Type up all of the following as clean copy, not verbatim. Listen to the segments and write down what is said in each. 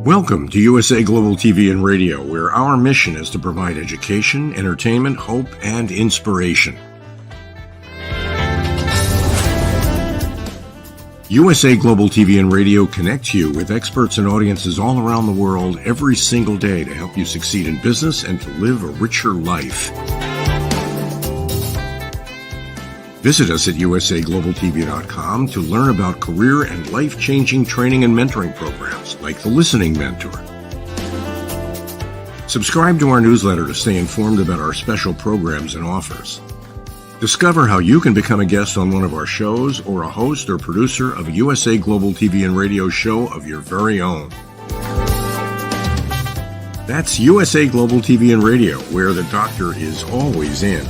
Welcome to USA Global TV and Radio, where our mission is to provide education, entertainment, hope, and inspiration. USA Global TV and Radio connects you with experts and audiences all around the world every single day to help you succeed in business and to live a richer life. Visit us at usaglobaltv.com to learn about career and life-changing training and mentoring programs like the Listening Mentor. Subscribe to our newsletter to stay informed about our special programs and offers. Discover how you can become a guest on one of our shows or a host or producer of a USA Global TV and Radio show of your very own. That's USA Global TV and Radio, where the doctor is always in.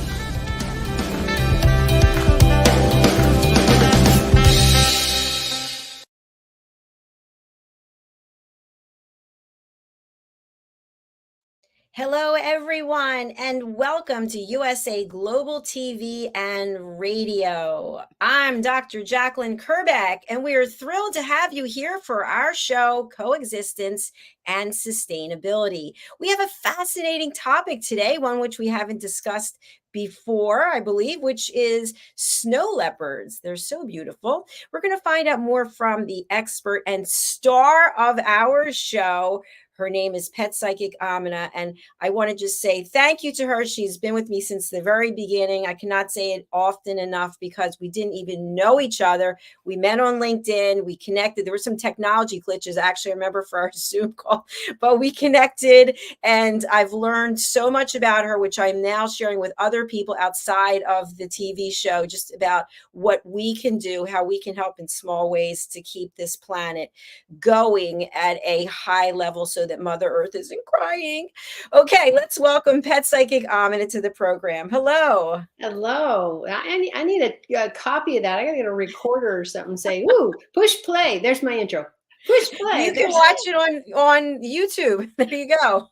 Hello, everyone, and welcome to USA Global TV and Radio. I'm Dr. JACALYN KERBECK, and we are thrilled to have you here for our show, Coexistence and Sustainability. We have a fascinating topic today, one which we haven't discussed before, I believe, which is snow leopards. They're so beautiful. We're going to find out more from the expert and star of our show. Her name is Pet Psychic AMINAH, and I want to just say thank you to her. She's been with me since the very beginning. I cannot say it often enough because we didn't even know each other. We met on LinkedIn. We connected. There were some technology glitches, actually, I remember, for our Zoom call, but we connected, and I've learned so much about her, which I'm now sharing with other people outside of the TV show, just about what we can do, how we can help in small ways to keep this planet going at a high level so that Mother Earth isn't crying. Okay, let's welcome Pet Psychic AMINAH to the program. Hello. Hello. I need a copy of that. I gotta get a recorder or something. Say, "Ooh, push play." There's my intro. Push play. You can watch it on YouTube. There you go.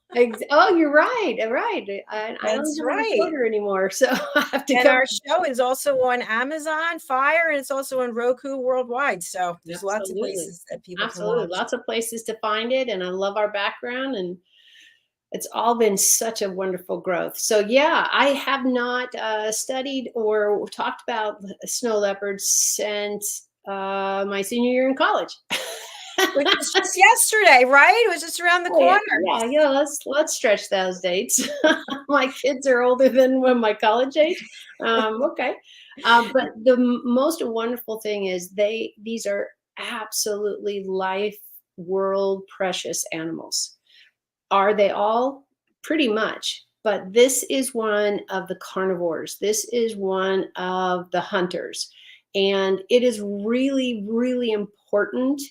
Oh, you're right. Right. I don't have a recorder anymore, so I have to. And our show is also on Amazon Fire, and it's also on Roku worldwide. So there's lots of places that people can watch. Lots of places to find it, and I love our background, and it's all been such a wonderful growth. So yeah, I have not studied or talked about snow leopards since my senior year in college. Which was just yesterday, right? It was just around the corner. Yeah. Let's stretch those dates. My kids are older than when my college age. Okay, but the most wonderful thing is these are absolutely life, world, precious animals. Are they all? Pretty much. But this is one of the carnivores. This is one of the hunters, and it is really, really important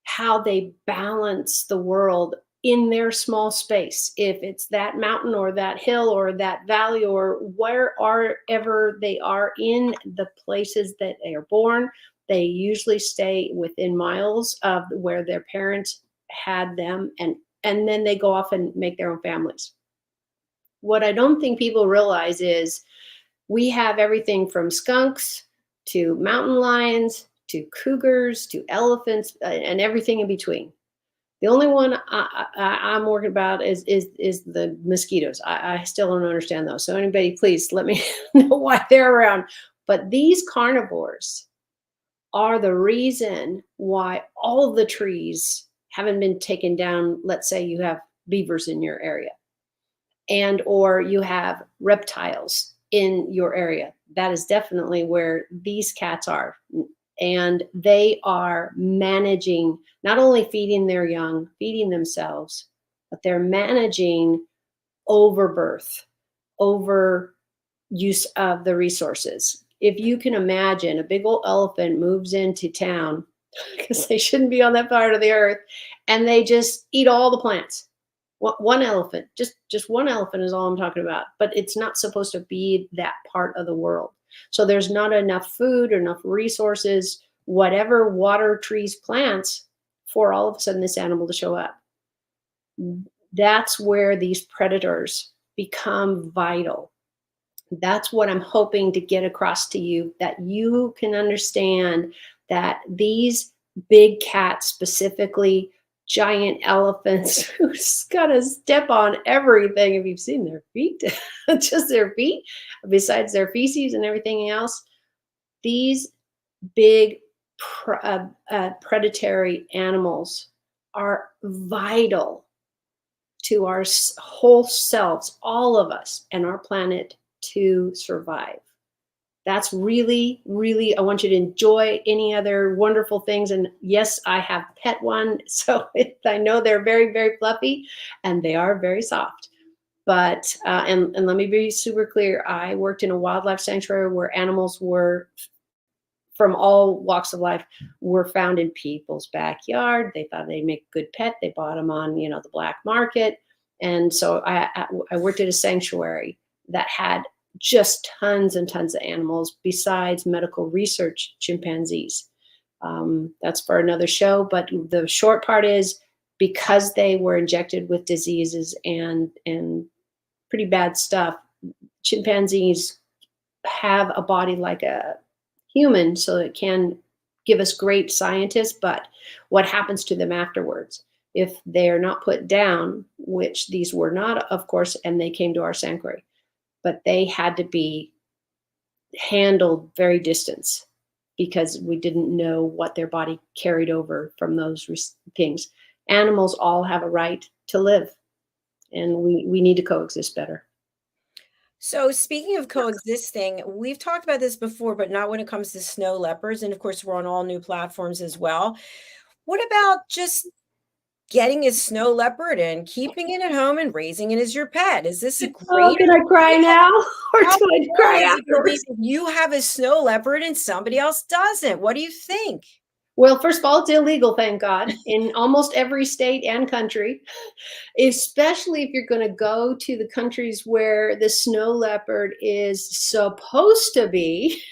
how they balance the world in their small space. If it's that mountain or that hill or that valley or wherever they are in the places that they are born, they usually stay within miles of where their parents had them, and then they go off and make their own families. What I don't think people realize is we have everything from skunks to mountain lions to cougars, to elephants, and everything in between. The only one I'm worried about is the mosquitoes. I still don't understand those. So anybody, please let me know why they're around. But these carnivores are the reason why all of the trees haven't been taken down. Let's say you have beavers in your area, and or you have reptiles in your area. That is definitely where these cats are. And they are managing, not only feeding their young, feeding themselves, but they're managing overbirth, over use of the resources. If you can imagine, a big old elephant moves into town because they shouldn't be on that part of the earth, and they just eat all the plants. One elephant, just one elephant is all I'm talking about, but it's not supposed to be that part of the world. So there's not enough food or enough resources, whatever, water, trees, plants, for all of a sudden this animal to show up. That's where these predators become vital. That's what I'm hoping to get across to you, that you can understand that these big cats specifically giant elephants who's got to step on everything. If you've seen their feet, just their feet, besides their feces and everything else, these big predatory animals are vital to our whole selves, all of us, and our planet to survive. That's really, really, I want you to enjoy any other wonderful things. And yes, I have pet one, so I know they're very, very fluffy and they are very soft. But, and let me be super clear, I worked in a wildlife sanctuary where animals were from all walks of life were found in people's backyard. They thought they'd make a good pet. They bought them on, the black market. And so I worked at a sanctuary that had just tons and tons of animals besides medical research chimpanzees. That's for another show. But the short part is, because they were injected with diseases and pretty bad stuff, chimpanzees have a body like a human, so it can give us great scientists, but what happens to them afterwards if they're not put down, which these were not, of course, and they came to our sanctuary, but they had to be handled very distance because we didn't know what their body carried over from those things. Animals all have a right to live, and we need to coexist better. So speaking of coexisting, we've talked about this before, but not when it comes to snow leopards. And of course, we're on all new platforms as well. What about just getting a snow leopard and keeping it at home and raising it as your pet? Is this a great Can I cry now or How do I cool cry is it gonna be afterwards? if you have a snow leopard and somebody else doesn't? What do you think? Well, first of all, it's illegal, thank God, in almost every state and country, especially if you're going to go to the countries where the snow leopard is supposed to be.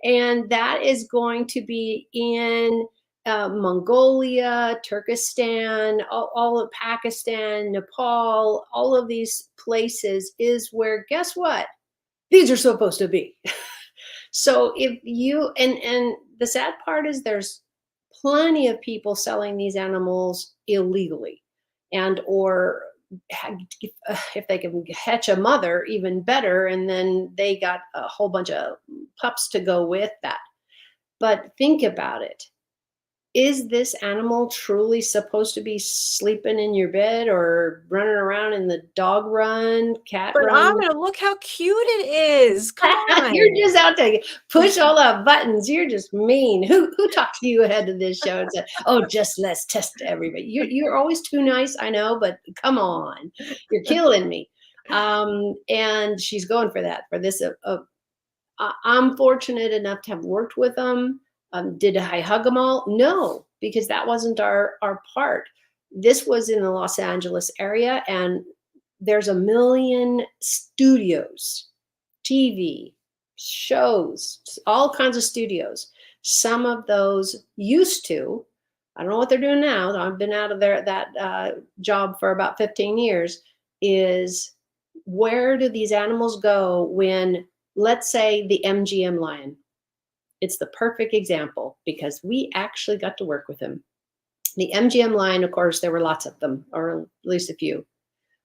And that is going to be in Mongolia, Turkestan, all of Pakistan, Nepal, all of these places is where, guess what? These are supposed to be. So if you, and the sad part is there's plenty of people selling these animals illegally, and or if they can catch a mother, even better, and then they got a whole bunch of pups to go with that. But think about it. Is this animal truly supposed to be sleeping in your bed or running around in the dog run, cat But run? look how cute it is. Come on. You're just out to push all the buttons. You're just mean. Who talked to you ahead of this show and said, "Oh, just let's test everybody"? You're always too nice, I know, but come on, you're killing me. And she's going for that for this. I'm fortunate enough to have worked with them. Did I hug them all? No, because that wasn't our part. This was in the Los Angeles area, and there's a million studios, TV, shows, all kinds of studios. Some of those used to, I don't know what they're doing now. I've been out of that job for about 15 years, is where do these animals go when, let's say, the MGM lion? It's the perfect example because we actually got to work with him. The MGM lion, of course, there were lots of them, or at least a few.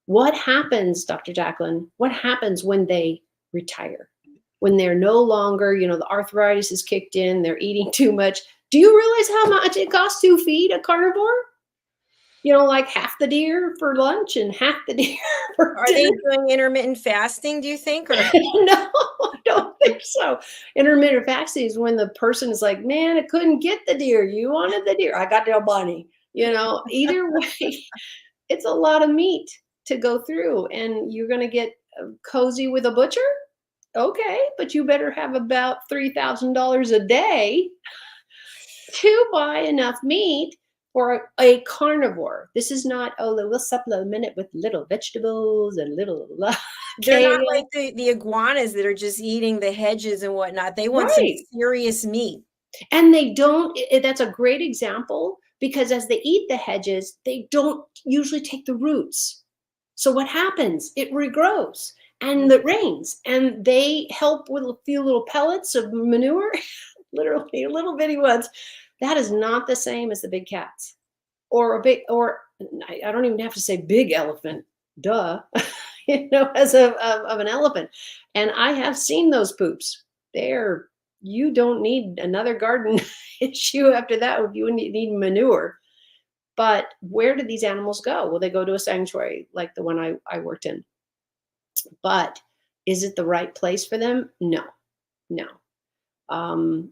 What happens, Dr. Jacalyn, what happens when they retire? When they're no longer, the arthritis is kicked in, they're eating too much. Do you realize how much it costs to feed a carnivore? Like half the deer for lunch and half the deer for Are dinner. they doing intermittent fasting, do you think? Or No, I don't think so. Intermittent fasting is when the person is like, man, I couldn't get the deer. You wanted the deer. I got the bunny. Either way, it's a lot of meat to go through, and you're going to get cozy with a butcher. Okay, but you better have about $3,000 a day to buy enough meat for a carnivore. This is not, we'll supplement it with little vegetables and little they're kale. not like the iguanas that are just eating the hedges and whatnot. They want Right. some serious meat. And they don't, that's a great example, because as they eat the hedges, they don't usually take the roots. So what happens? It regrows and it rains, and they help with a few little pellets of manure, literally little bitty ones. That is not the same as the big cats or a big, or I don't even have to say big elephant, duh, as of an elephant. And I have seen those poops. You don't need another garden issue after that. You need manure. But where do these animals go? Well, they go to a sanctuary like the one I worked in. But is it the right place for them? No, no.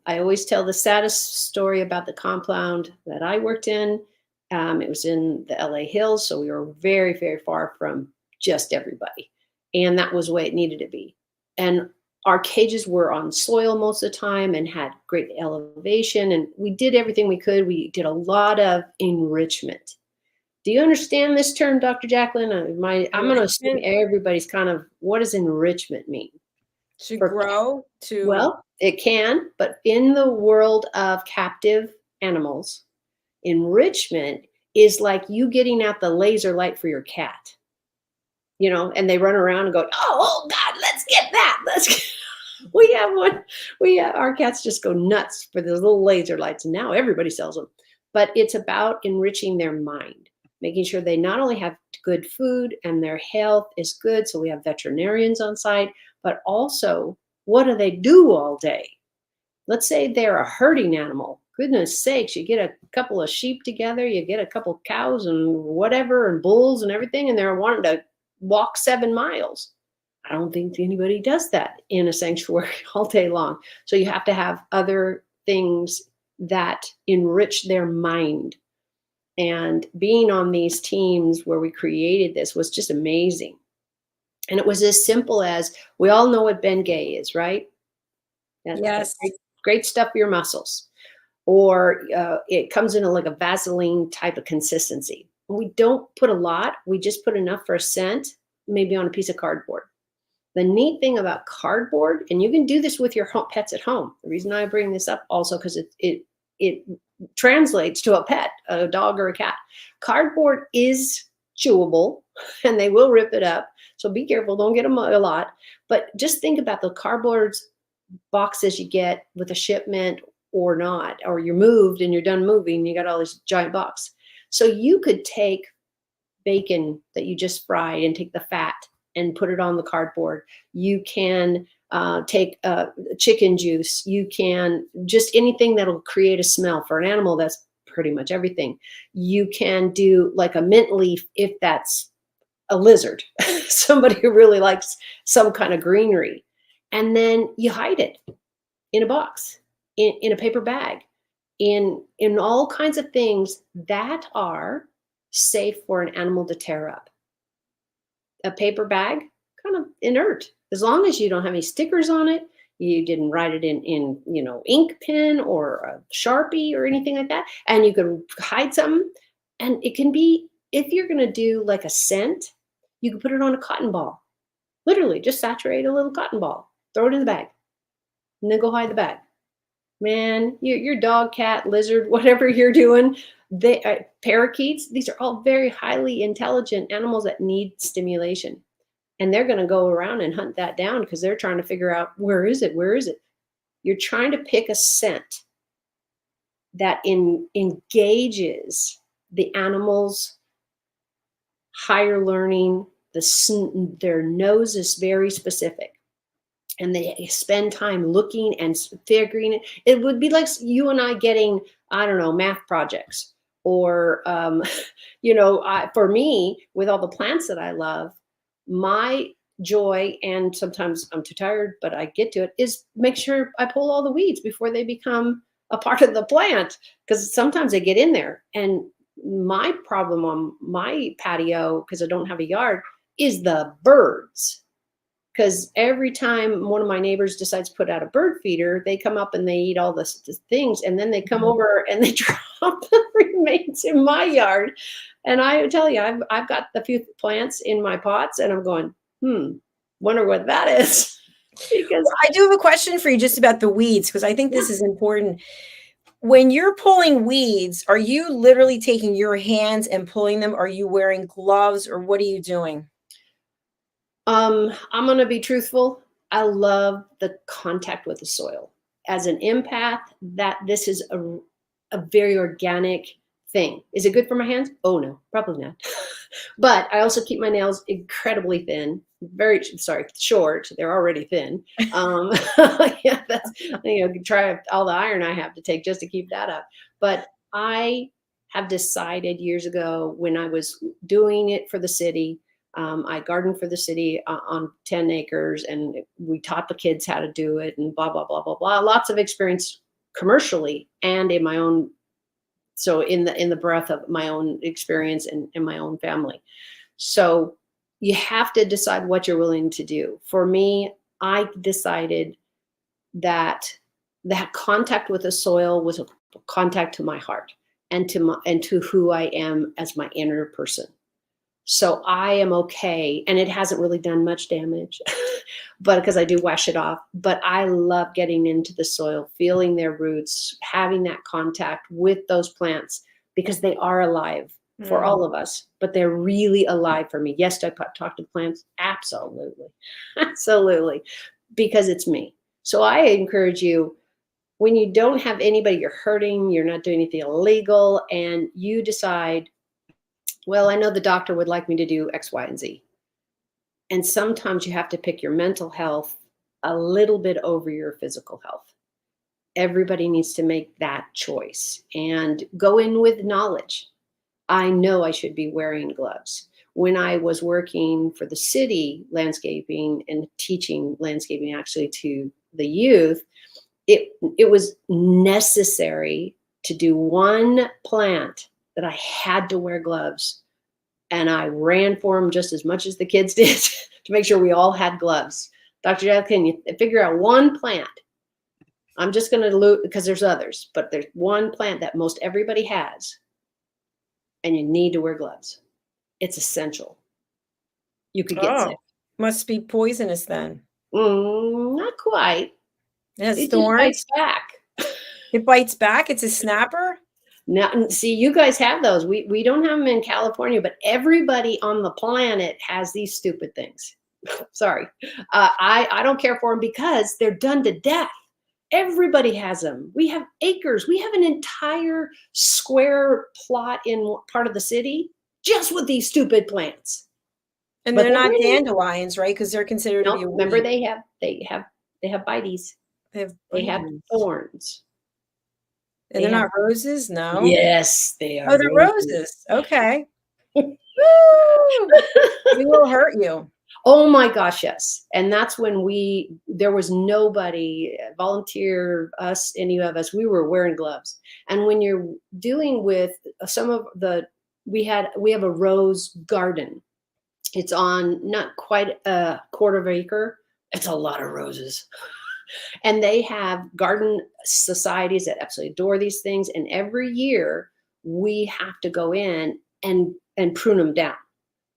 I always tell the saddest story about the compound that I worked in. It was in the LA Hills, so we were very, very far from just everybody. And that was the way it needed to be. And our cages were on soil most of the time and had great elevation. And we did everything we could. We did a lot of enrichment. Do you understand this term, Dr. Jacalyn? I'm going to assume everybody's kind of, what does enrichment mean? To grow, to... Well, it can, but in the world of captive animals, enrichment is like you getting out the laser light for your cat, and they run around and go, oh God, let's get that. We have one. Our cats just go nuts for those little laser lights. And now everybody sells them, but it's about enriching their mind, making sure they not only have good food and their health is good. So we have veterinarians on site, but also what do they do all day? Let's say they're a herding animal. Goodness sakes, you get a couple of sheep together, you get a couple of cows and whatever, and bulls and everything, and they're wanting to walk 7 miles. I don't think anybody does that in a sanctuary all day long. So you have to have other things that enrich their mind. And being on these teams where we created this was just amazing. And it was as simple as, we all know what Bengay is, right? Yes. Great stuff for your muscles. Or it comes in like a Vaseline type of consistency. We don't put a lot. We just put enough for a scent, maybe on a piece of cardboard. The neat thing about cardboard, and you can do this with your pets at home. The reason I bring this up also because it translates to a pet, a dog or a cat. Cardboard is chewable and they will rip it up. So be careful, don't get them a lot. But just think about the cardboard boxes you get with a shipment or not, or you're moved and you're done moving, you got all this giant box. So you could take bacon that you just fried and take the fat and put it on the cardboard. You can take chicken juice. You can just anything that'll create a smell. For an animal, that's pretty much everything. You can do like a mint leaf if that's a lizard, somebody who really likes some kind of greenery. And then you hide it in a box, in a paper bag, in all kinds of things that are safe for an animal to tear up. A paper bag, kind of inert, as long as you don't have any stickers on it, you didn't write it in ink pen or a Sharpie or anything like that, and you can hide something. And it can be, if you're going to do like a scent, you can put it on a cotton ball. Literally, just saturate a little cotton ball, throw it in the bag, and then go hide the bag. Man, your dog, cat, lizard, whatever you're doing, parakeets, these are all very highly intelligent animals that need stimulation. And they're going to go around and hunt that down because they're trying to figure out, where is it? Where is it? You're trying to pick a scent that engages the animal's higher learning. Their nose is very specific. And they spend time looking and figuring it. It would be like you and I getting, I don't know, math projects. Or, for me, with all the plants that I love, my joy, and sometimes I'm too tired, but I get to it, is make sure I pull all the weeds before they become a part of the plant. Because sometimes they get in there. And my problem on my patio, because I don't have a yard, is the birds. Because every time one of my neighbors decides to put out a bird feeder, they come up and they eat all the things, and then they come over and they drop the remains in my yard. And I tell you, I've got a few plants in my pots, and I'm going, wonder what that is. Because I do have a question for you just about the weeds, because I think this is important. When you're pulling weeds, are you literally taking your hands and pulling them? Are you wearing gloves, or what are you doing? I'm going to be truthful. I love the contact with the soil. As an empath, that this is a very organic thing. Is it good for my hands? Oh no, probably not. But I also keep my nails incredibly thin, short. They're already thin. Yeah, that's, try all the iron I have to take just to keep that up. But I have decided years ago, when I was doing it for the city, I gardened for the city on 10 acres, and we taught the kids how to do it, and blah, blah, blah, blah, blah. Lots of experience commercially and in my own, so in the breadth of my own experience and my own family. So you have to decide what you're willing to do. For me, I decided that contact with the soil was a contact to my heart and to who I am as my inner person. So I am okay, and it hasn't really done much damage, but because I do wash it off. But I love getting into the soil, feeling their roots, having that contact with those plants, because they are alive for all of us, but they're really alive for me. Yes, do I talk to plants? Absolutely. Absolutely. Because it's me. So I encourage you, when you don't have anybody you're hurting, you're not doing anything illegal, and you decide, well, I know the doctor would like me to do X, Y, and Z. And sometimes you have to pick your mental health a little bit over your physical health. Everybody needs to make that choice and go in with knowledge. I know I should be wearing gloves. When I was working for the city landscaping and teaching landscaping actually to the youth, it was necessary to do one plant that I had to wear gloves. And I ran for them just as much as the kids did to make sure we all had gloves. Dr. JACALYN, you figure out one plant. I'm just going to loot, because there's others, but there's one plant that most everybody has, and you need to wear gloves. It's essential. You could get sick. Must be poisonous then. Not quite. It has It just thorns. bites back. It bites back. It's a snapper. Now, see, you guys have those. We don't have them in California, but everybody on the planet has these stupid things. Sorry. I don't care for them because they're done to death. Everybody has them. We have acres. We have an entire square plot in part of the city just with these stupid plants. And they're not dandelions, right? Because they're considered to be. Remember, they have bites. They have thorns. And they're not roses? No. Yes, they are. Oh, they're roses. Okay. Woo! We will hurt you. Oh my gosh, yes. And that's when there was nobody, volunteer, us, any of us, we were wearing gloves. And when you're dealing with some of we have a rose garden. It's on not quite a quarter of an acre. It's a lot of roses. And they have garden societies that absolutely adore these things. And every year we have to go in and prune them down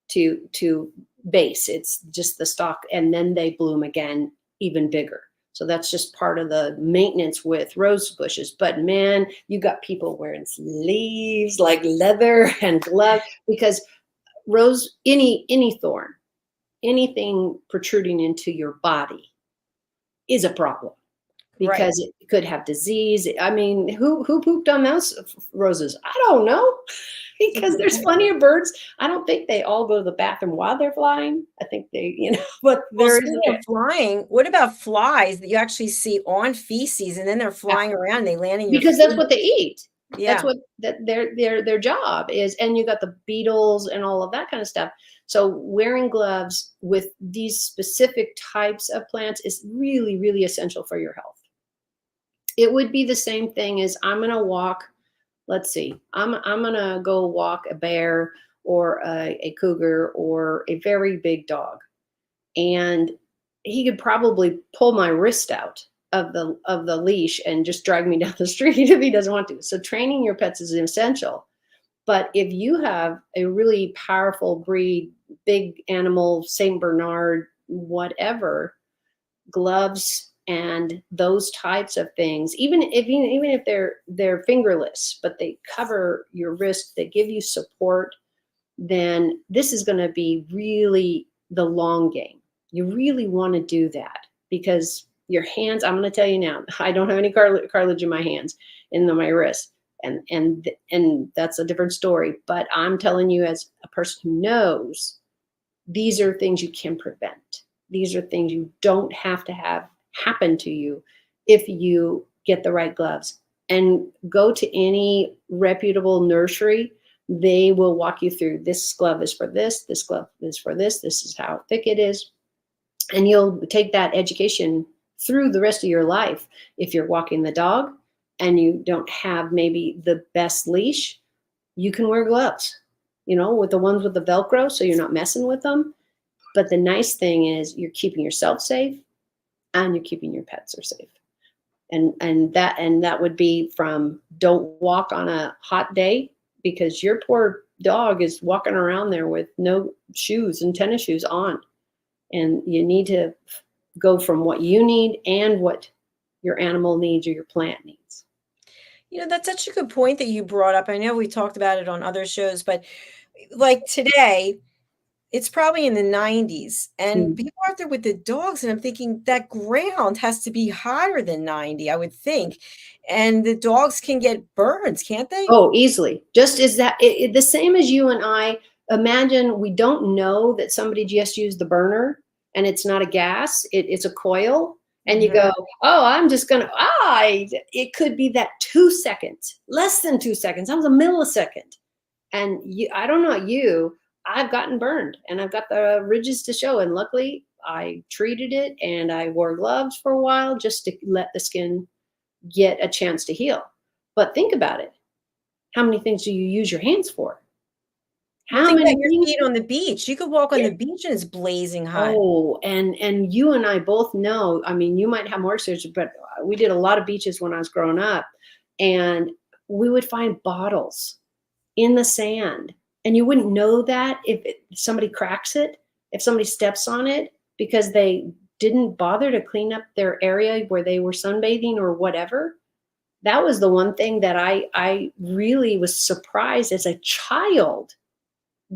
to base. It's just the stalk, and then they bloom again even bigger. So that's just part of the maintenance with rose bushes. But man, you got people wearing sleeves like leather and gloves, because rose, any thorn, anything protruding into your body is a problem, because it could have disease. I mean, who pooped on those roses? I don't know, because there's plenty of birds. I don't think they all go to the bathroom while they're flying. I think they, but they're flying. What about flies that you actually see on feces, and then they're flying around and they land in your because food? That's what they eat. Yeah. That's what their job is. And you got the beetles and all of that kind of stuff. So wearing gloves with these specific types of plants is really, really essential for your health. It would be the same thing as I'm going to walk. Let's see, I'm going to go walk a bear or a cougar or a very big dog. And he could probably pull my wrist out of the leash and just drag me down the street if he doesn't want to. So training your pets is essential. But if you have a really powerful breed, big animal, Saint Bernard, whatever, gloves and those types of things, even if they're fingerless, but they cover your wrist, they give you support, then this is going to be really the long game. You really want to do that, because your hands, I'm going to tell you now, I don't have any cartilage in my hands, in my wrists. and that's a different story. But I'm telling you, as a person who knows, these are things you can prevent. These are things you don't have to have happen to you if you get the right gloves. And go to any reputable nursery. They will walk you through, this glove is for this glove is for this is how thick it is. And you'll take that education through the rest of your life. If you're walking the dog and you don't have maybe the best leash, you can wear gloves, with the ones with the Velcro, so you're not messing with them. But the nice thing is you're keeping yourself safe and you're keeping your pets are safe. And that would be from, don't walk on a hot day, because your poor dog is walking around there with no shoes and tennis shoes on. And you need to go from what you need and what your animal needs or your plant needs. That's such a good point that you brought up. I know we talked about it on other shows, but like today, it's probably in the 90s and people are out there with the dogs, and I'm thinking that ground has to be higher than 90, I would think. And the dogs can get burns, can't they? Oh, easily. Just as that, the same as you and I. Imagine we don't know that somebody just used the burner and it's not a gas, it's a coil. And you go, oh, I'm just going to, it could be that 2 seconds, less than 2 seconds. That was a millisecond. And I don't know you, I've gotten burned and I've got the ridges to show. And luckily I treated it and I wore gloves for a while just to let the skin get a chance to heal. But think about it. How many things do you use your hands for? How many about your feet on the beach? You could walk on the beach and it's blazing hot. Oh, and you and I both know, I mean, you might have more research, but we did a lot of beaches when I was growing up, and we would find bottles in the sand. And you wouldn't know that if somebody cracks it, if somebody steps on it, because they didn't bother to clean up their area where they were sunbathing or whatever. That was the one thing that I really was surprised as a child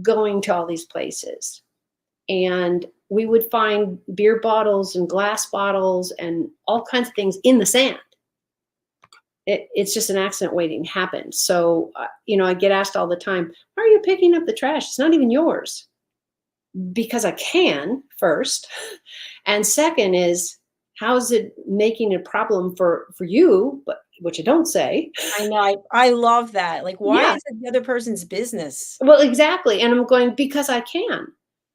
going to all these places. And we would find beer bottles and glass bottles and all kinds of things in the sand. It's just an accident waiting to happen. So, I get asked all the time, why are you picking up the trash? It's not even yours. Because I can, first. And second is, how is it making a problem for you, but which I don't say. I know. I love that. Like, why is it the other person's business? Well, exactly. And I'm going, because I can.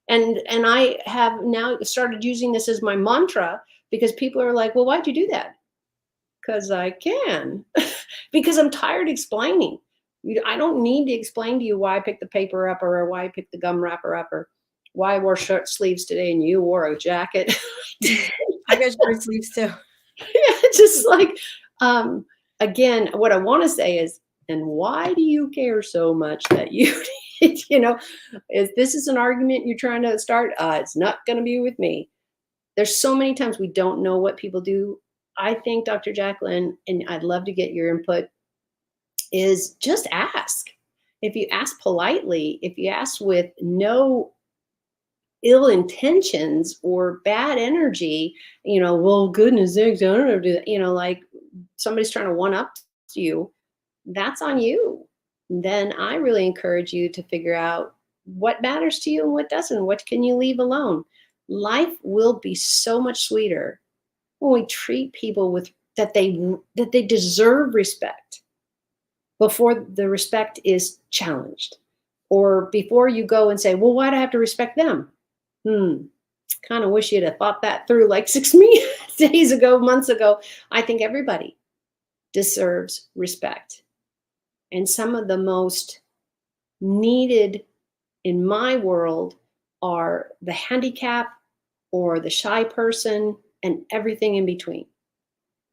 And I have now started using this as my mantra, because people are like, well, why'd you do that? Because I can. Because I'm tired explaining. I don't need to explain to you why I picked the paper up, or why I picked the gum wrapper up, or why I wore short sleeves today and you wore a jacket. I got short sleeves too. Yeah, just like, again, what I want to say is, and why do you care so much that you need, if this is an argument you're trying to start, it's not going to be with me. There's so many times we don't know what people do. I think, Dr. JACALYN, and I'd love to get your input, is just ask. If you ask politely, if you ask with no ill intentions or bad energy, well, goodness sakes, I don't know how to do that, like somebody's trying to one up you, that's on you. Then I really encourage you to figure out what matters to you and what doesn't. What can you leave alone? Life will be so much sweeter when we treat people with that they deserve respect before the respect is challenged, or before you go and say, well, why do I have to respect them? Kind of wish you'd have thought that through like 6 days ago, months ago. I think everybody deserves respect. And some of the most needed in my world are the handicap or the shy person and everything in between.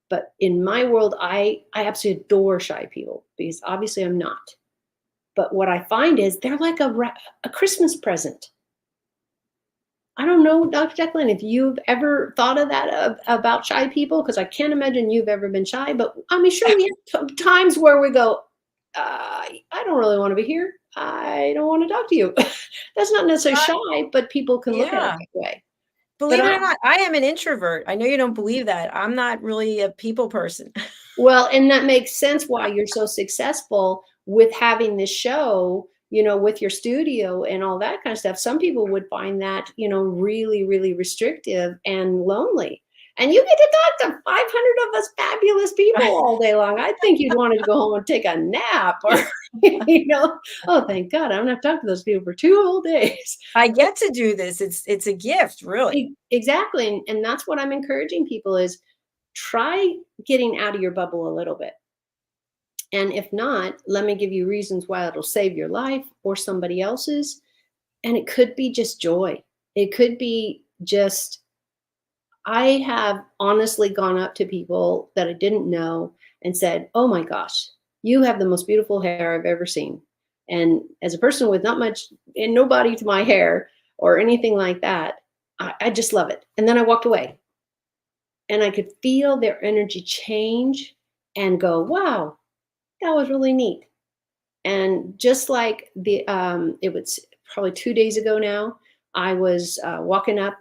But in my world, I absolutely adore shy people, because obviously I'm not. But what I find is they're like a Christmas present. I don't know, Dr. JACALYN, if you've ever thought of that about shy people, because I can't imagine you've ever been shy. But I mean, sure, we have times where we go, I don't really want to be here. I don't want to talk to you. That's not necessarily shy, but people can look at it that way. Believe it or not, I am an introvert. I know you don't believe that. I'm not really a people person. Well, and that makes sense why you're so successful with having this show, with your studio and all that kind of stuff. Some people would find that, really, really restrictive and lonely. And you get to talk to 500 of us fabulous people all day long. I think you'd want to go home and take a nap or, oh, thank God, I don't have to talk to those people for 2 whole days. I get to do this. It's a gift, really. Exactly. And that's what I'm encouraging people is try getting out of your bubble a little bit. And if not, let me give you reasons why it'll save your life or somebody else's. And it could be just joy. It could be just, I have honestly gone up to people that I didn't know and said, oh my gosh, you have the most beautiful hair I've ever seen. And as a person with not much and no body to my hair or anything like that, I just love it. And then I walked away and I could feel their energy change and go, wow, that was really neat. And just like it was probably 2 days ago now, I was walking up,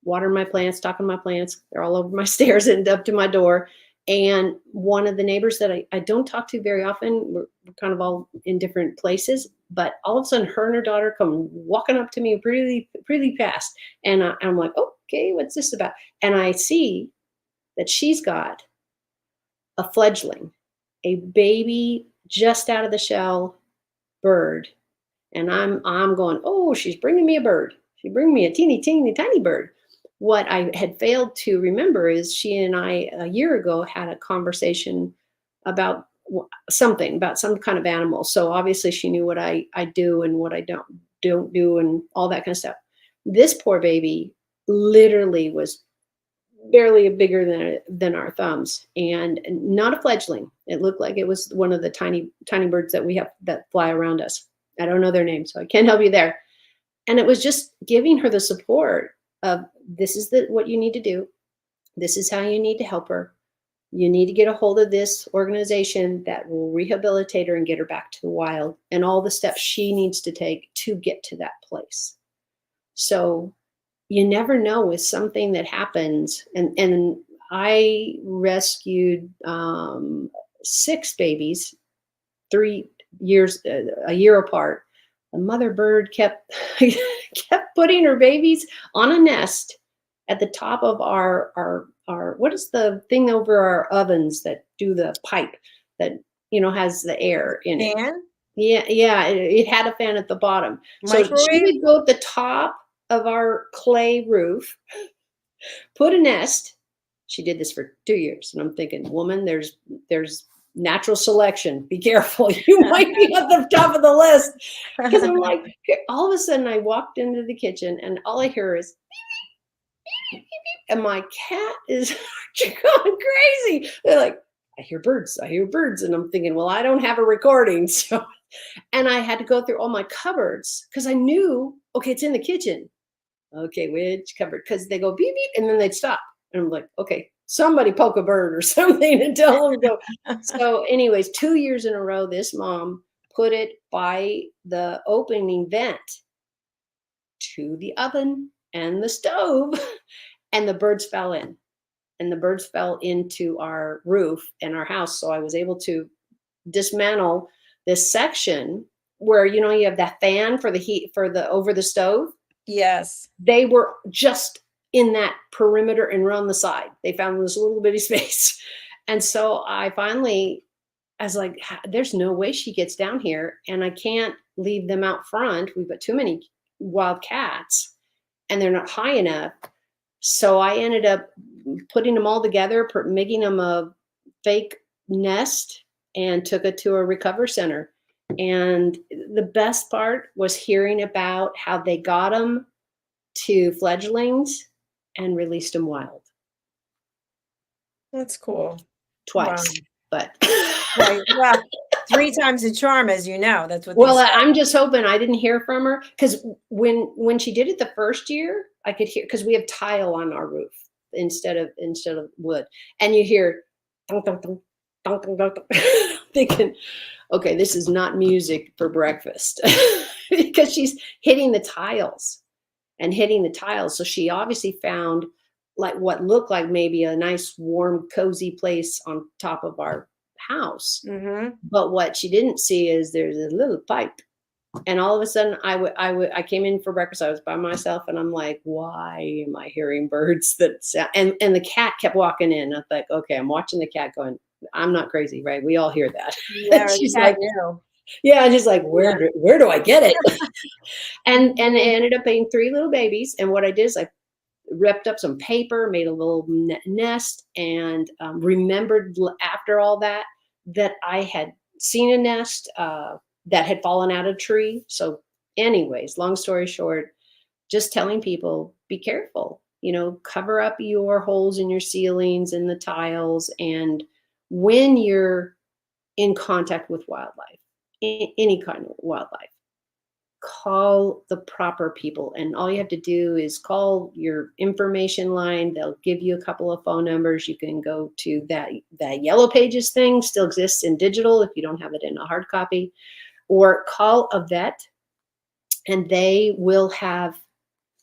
watering my plants, talking to my plants. They're all over my stairs and up to my door. And one of the neighbors that I don't talk to very often, we're kind of all in different places, but all of a sudden her and her daughter come walking up to me pretty, pretty fast. And I'm like, oh, okay, what's this about? And I see that she's got a fledgling, a baby just out of the shell bird. And I'm going, oh, she's bringing me a bird. She's bringing me a teeny, teeny, tiny bird. What I had failed to remember is she and I a year ago had a conversation about some kind of animal. So obviously she knew what I do and what I don't do and all that kind of stuff. This poor baby literally was barely bigger than our thumbs and not a fledgling. It looked like it was one of the tiny, tiny birds that we have that fly around us. I don't know their name, so I can't help you there. And it was just giving her the support of this is what you need to do. This is how you need to help her. You need to get a hold of this organization that will rehabilitate her and get her back to the wild and all the steps she needs to take to get to that place. So you never know with something that happens. And I rescued 6 babies, 3 years, a year apart. The mother bird kept putting her babies on a nest at the top of our what is the thing over our ovens that do the pipe that has the air in it? Fan? Yeah, it had a fan at the bottom. Microwave? So she would go at the top of our clay roof, put a nest. She did this for 2 years, and I'm thinking, woman, there's natural selection. Be careful. You might be at the top of the list. Because I'm like, all of a sudden I walked into the kitchen and all I hear is beep, beep, beep, beep, and my cat is going crazy. They're like, I hear birds. And I'm thinking, well, I don't have a recording. So, and I had to go through all my cupboards because I knew, okay, it's in the kitchen. Okay, which cupboard? Because they go beep, beep, and then they'd stop. And I'm like, okay, somebody poke a bird or something and tell them to go. So anyways, 2 years in a row, this mom put it by the opening vent to the oven and the stove, and the birds fell in. And the birds fell into our roof and our house. So I was able to dismantle this section where, you have that fan for the heat, over the stove. Yes. They were just in that perimeter and around the side. They found this little bitty space. And so I was like, there's no way she gets down here and I can't leave them out front. We've got too many wild cats and they're not high enough. So I ended up putting them all together, making them a fake nest and took it to a recovery center. And the best part was hearing about how they got them to fledglings and released them wild. That's cool. Twice, Wow. But right. Well, 3 times the charm, as you know. That's what. Well, I'm just hoping I didn't hear from her because when she did it the first year, I could hear because we have tile on our roof instead of wood, and you hear dunk, dunk, dunk, dunk, dunk, dunk, dunk. Thinking, okay, this is not music for breakfast because she's hitting the tiles. So she obviously found like what looked like maybe a nice, warm, cozy place on top of our house. Mm-hmm. But what she didn't see is there's a little pipe. And all of a sudden I came in for breakfast. I was by myself and I'm like, why am I hearing birds that sound? And the cat kept walking in. I was like, okay, I'm watching the cat going, I'm not crazy, right? We all hear that. Yeah, And or the she's cat like, knew. yeah, and she's like, Yeah. where do I get it? And it ended up being 3 little babies. And what I did is I ripped up some paper, made a little nest, and remembered after all that that I had seen a nest that had fallen out of a tree. So, anyways, long story short, just telling people be careful. Cover up your holes in your ceilings and the tiles, and when you're in contact with wildlife, any kind of wildlife, call the proper people. And all you have to do is call your information line. They'll give you a couple of phone numbers. You can go to that Yellow Pages thing, still exists in digital if you don't have it in a hard copy, or call a vet, and they will have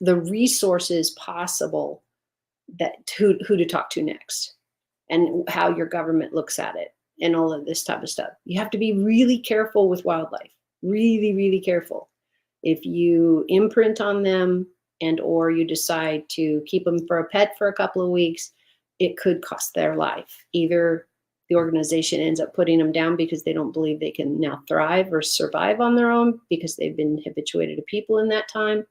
the resources possible that who to talk to next, and how your government looks at it, and all of this type of stuff. You have to be really careful with wildlife, really, really careful. If you imprint on them and or you decide to keep them for a pet for a couple of weeks, it could cost their life. Either the organization ends up putting them down because they don't believe they can now thrive or survive on their own because they've been habituated to people in that time,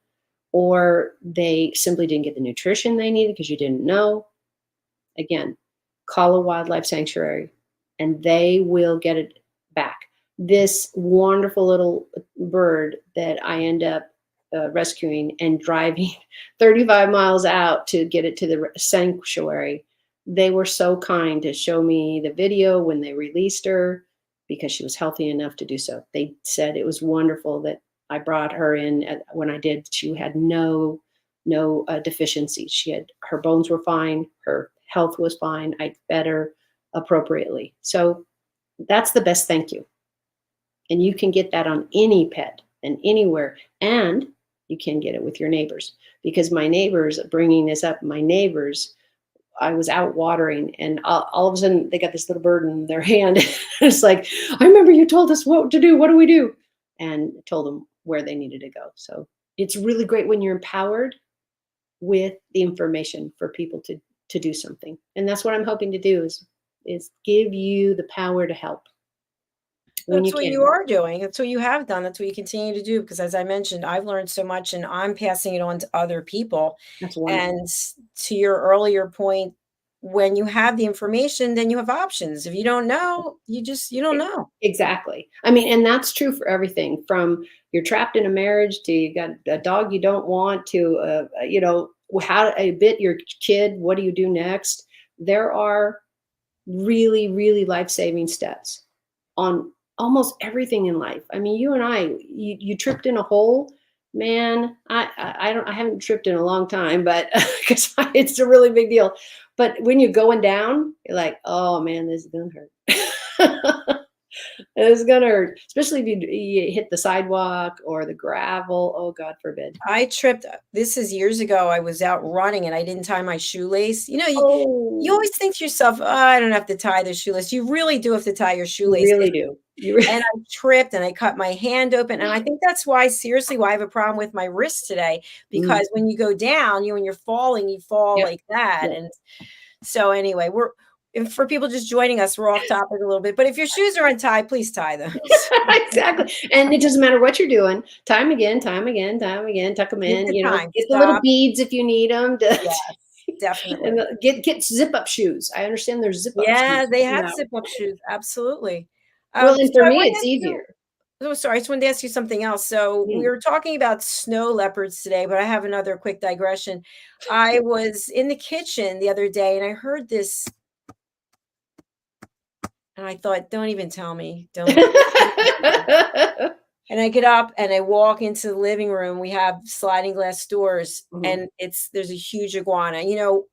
or they simply didn't get the nutrition they needed because you didn't know. Again, call a wildlife sanctuary and they will get it back. This wonderful little bird that I end up rescuing and driving 35 miles out to get it to the sanctuary, they were so kind to show me the video when they released her because she was healthy enough to do so. They said it was wonderful that I brought her in. When I did, she had no deficiencies. Her bones were fine. Her health was fine. I fed her appropriately. So that's the best thank you. And you can get that on any pet and anywhere. And you can get it with your neighbors, because my neighbors, bringing this up, I was out watering, and all of a sudden they got this little bird in their hand. It's like, I remember you told us what to do. What do we do? And told them where they needed to go. So it's really great when you're empowered with the information for people to do something. And that's what I'm hoping to do is give you the power to help. That's what you are doing. That's what you have done. That's what you continue to do. Because as I mentioned, I've learned so much and I'm passing it on to other people. That's wonderful. And to your earlier point, when you have the information, then you have options. If you don't know, you don't know. Exactly. I mean, and that's true for everything from you're trapped in a marriage to you got a dog you don't want to, how to bit your kid. What do you do next? There are really, really life-saving steps on almost everything in life. I mean, you and you tripped in a hole, man. I haven't tripped in a long time, but because it's a really big deal. But when you're going down, you're like, oh man, this is gonna hurt. It's gonna hurt, especially if you hit the sidewalk or the gravel. Oh, God forbid. I tripped. This is years ago. I was out running and I didn't tie my shoelace. You always think to yourself, oh, I don't have to tie the shoelace. You really do have to tie your shoelace. You really do. And I tripped and I cut my hand open. And I think that's why I have a problem with my wrist today, because when you go down, when you're falling, you fall like that. Yep. And so anyway, for people just joining us, we're off topic a little bit, but if your shoes are untied, please tie them. Exactly. And it doesn't matter what you're doing. Tie them again, tuck them in, get the little beads if you need them. Yes, definitely. And get zip up shoes. I understand there's zip up shoes. Yeah, they have zip up shoes. Absolutely. Well, and for me, it's easier. Oh, sorry. I just wanted to ask you something else. So we were talking about snow leopards today, but I have another quick digression. I was in the kitchen the other day and I heard this. And I thought, don't even tell me. Don't. And I get up and I walk into the living room. We have sliding glass doors, and there's a huge iguana.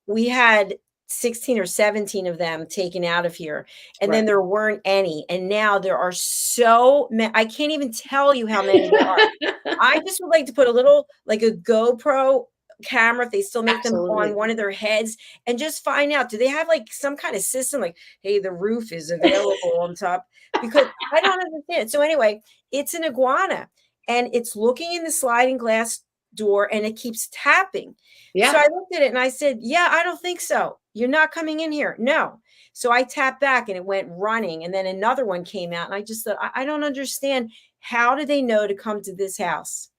We had 16 or 17 of them taken out of here, and then there weren't any. And now there are so many. I can't even tell you how many there are. I just would like to put a little, like a GoPro camera if they still make them Absolutely. on one of their heads and just find out, do they have like some kind of system like, hey, the roof is available on top? Because I don't understand. So anyway, it's an iguana and it's looking in the sliding glass door and it keeps tapping. So Yeah. I looked at it and I said, yeah, I don't think so. You're not coming in here. No. So I tapped back and it went running. And then another one came out. And I just thought, I don't understand. How do they know to come to this house?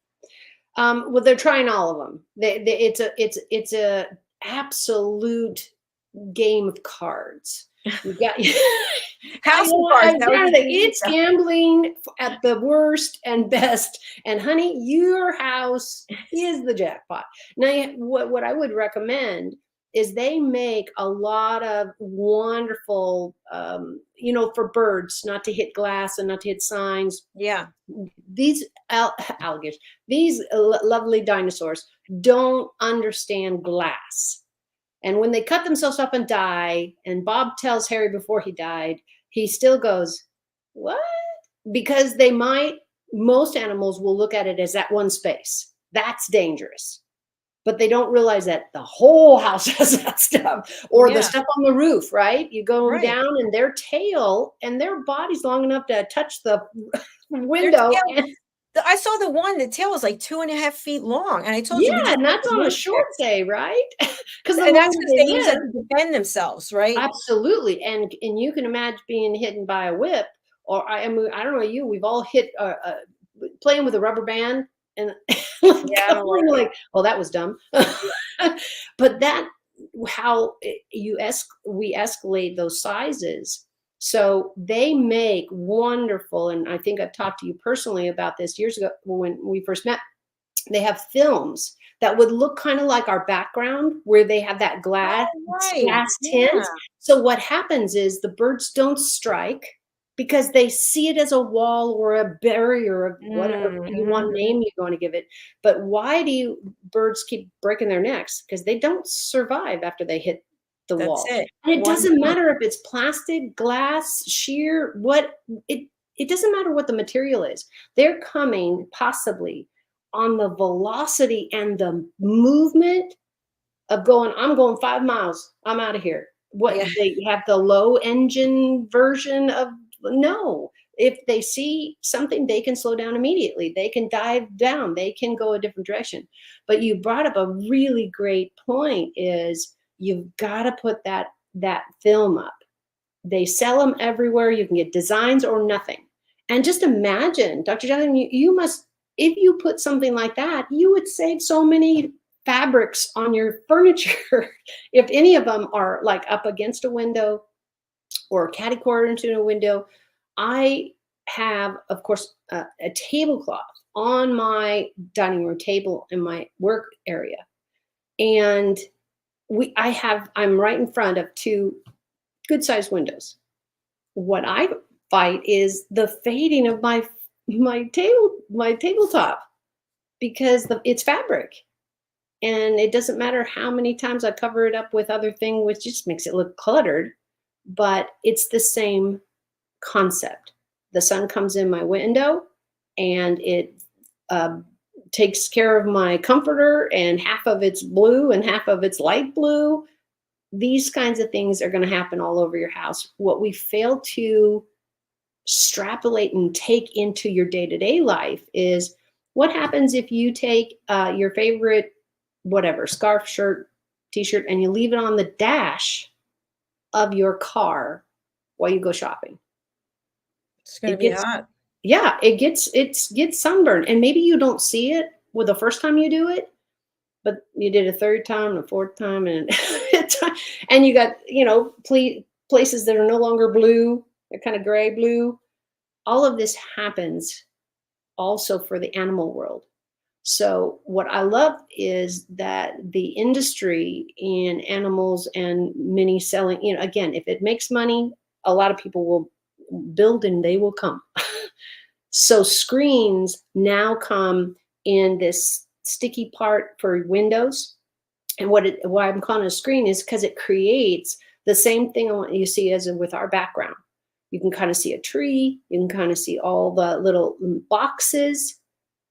Well, they're trying all of them. It's a absolute game of cards. You got House of cards. I'm That would trying to be think, it's gambling at the worst and best. And honey, your house is the jackpot. Now, what I would recommend is they make a lot of wonderful, for birds, not to hit glass and not to hit signs. Yeah. These alligators, these lovely dinosaurs don't understand glass. And when they cut themselves up and die, and Bob tells Harry before he died, he still goes, what? Because most animals will look at it as that one space. That's dangerous. But they don't realize that the whole house has that stuff, or the stuff on the roof, right? You go down and their tail and their body's long enough to touch the window. I saw the tail was like 2.5 feet long. And I told you, and that's on a short day, right? Because that's because they use it to defend themselves, right? Absolutely. And you can imagine being hit by a whip, or I don't know you, we've all hit playing with a rubber band and like, well, that was dumb. But how we escalate those sizes. So they make wonderful, and I think I've talked to you personally about this years ago when we first met. They have films that would look kind of like our background, where they have that glass tint. So what happens is the birds don't strike because they see it as a wall or a barrier of whatever you want name you're going to give it. But why do birds keep breaking their necks? Because they don't survive after they hit the wall. And it doesn't matter if it's plastic, glass, sheer, it doesn't matter what the material is. They're coming possibly on the velocity and the movement of I'm going 5 miles. I'm out of here. They have the low engine version of, no. If they see something, they can slow down immediately. They can dive down. They can go a different direction. But you brought up a really great point, is you've got to put that film up. They sell them everywhere. You can get designs or nothing. And just imagine, Dr. JACALYN, you must, if you put something like that, you would save so many fabrics on your furniture. If any of them are like up against a window or catty corner into a window. I have, of course, a tablecloth on my dining room table in my work area. And I'm right in front of 2 good-sized windows. What I fight is the fading of my tabletop, because it's fabric. And it doesn't matter how many times I cover it up with other things, which just makes it look cluttered, but it's the same concept. The sun comes in my window and it takes care of my comforter, and half of it's blue and half of it's light blue. These kinds of things are going to happen all over your house. What we fail to extrapolate and take into your day-to-day life is what happens if you take your favorite whatever, scarf, shirt, t-shirt, and you leave it on the dash of your car while you go shopping. It's going to be hot. Yeah, it gets sunburned, and maybe you don't see it with the first time you do it, but you did a third time, a fourth time, and and you got, places that are no longer blue, they're kind of gray blue. All of this happens also for the animal world. So what I love is that the industry in animals and mini selling, again, if it makes money, a lot of people will build and they will come. So screens now come in this sticky part for windows. And why I'm calling it a screen is because it creates the same thing you see as with our background. You can kind of see a tree. You can kind of see all the little boxes,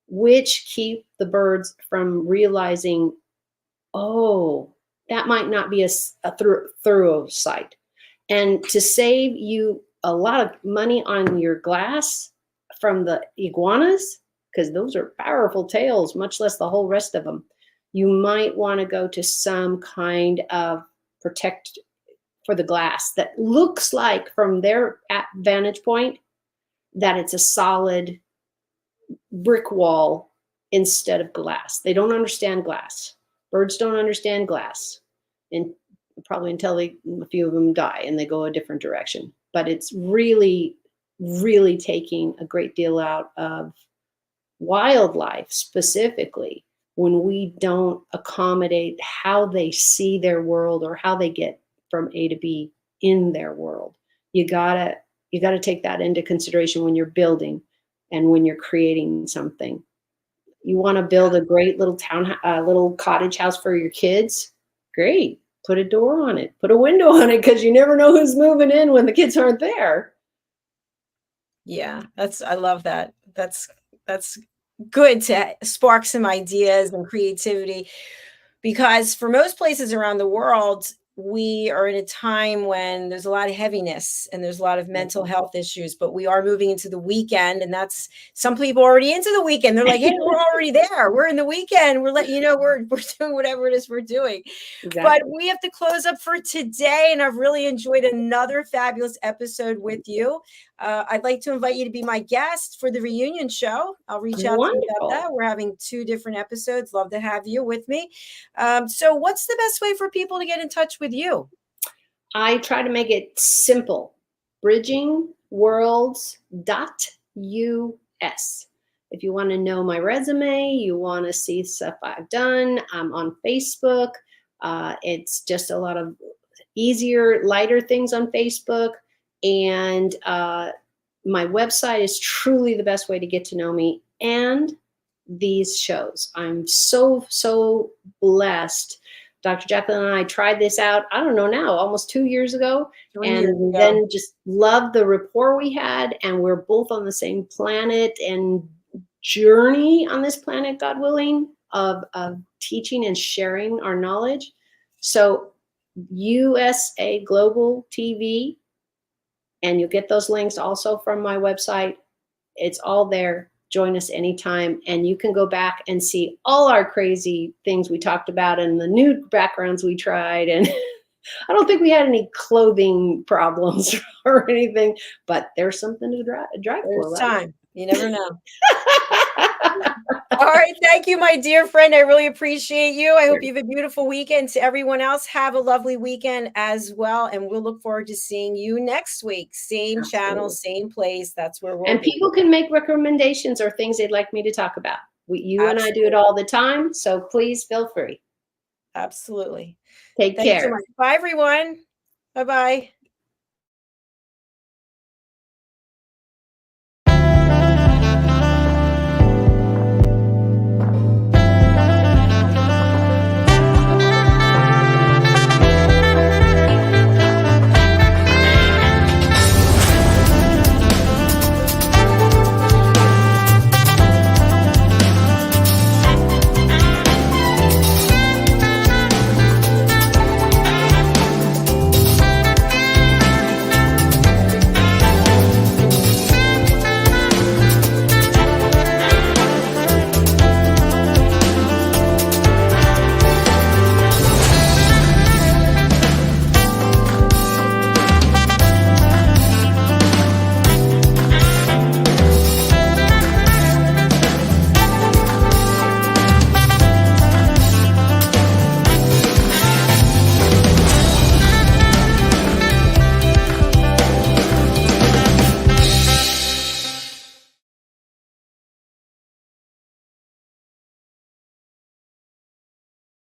which keep the birds from realizing oh, that might not be a thorough site. And to save you a lot of money on your glass from the iguanas, because those are powerful tails, much less the whole rest of them, you might want to go to some kind of protect for the glass that looks like, from their vantage point, that it's a solid brick wall instead of glass. They don't understand glass. Birds don't understand glass, and probably until a few of them die and they go a different direction. But it's really, really taking a great deal out of wildlife specifically when we don't accommodate how they see their world or how they get from A to B in their world. You gotta take that into consideration when you're building and when you're creating something. You want to build a great little little cottage house for your kids? Great. Put a door on it. Put a window on it, because you never know who's moving in when the kids aren't there. Yeah, I love that. That's good to spark some ideas and creativity, because for most places around the world, we are in a time when there's a lot of heaviness and there's a lot of mental health issues, but we are moving into the weekend, and that's some people already into the weekend. They're like, hey, we're already there. We're in the weekend. We're letting you know we're doing whatever it is we're doing. Exactly. But we have to close up for today, and I've really enjoyed another fabulous episode with you. I'd like to invite you to be my guest for the reunion show. I'll reach out to you about that. We're having 2 different episodes. Love to have you with me. So what's the best way for people to get in touch with you? I try to make it simple. bridgingworlds.us. If you want to know my resume, you want to see stuff I've done, I'm on Facebook. It's just a lot of easier, lighter things on Facebook. And my website is truly the best way to get to know me and these shows. I'm so, so blessed. Dr. JACALYN and I tried this out, I don't know now, almost 2 years ago. And then just loved the rapport we had. And we're both on the same planet and journey on this planet, God willing, of teaching and sharing our knowledge. So USA Global TV, and you'll get those links also from my website. It's all there. Join us anytime. And you can go back and see all our crazy things we talked about and the new backgrounds we tried. And I don't think we had any clothing problems or anything, but there's something to drive for. There's time. You never know. All right. Thank you, my dear friend. I really appreciate you. I hope you have a beautiful weekend. To everyone else, have a lovely weekend as well. And we'll look forward to seeing you next week. Same channel, same place. That's where we'll be. People can make recommendations or things they'd like me to talk about. You and I do it all the time. So please feel free. Absolutely. Take care. So much. Bye, everyone. Bye-bye.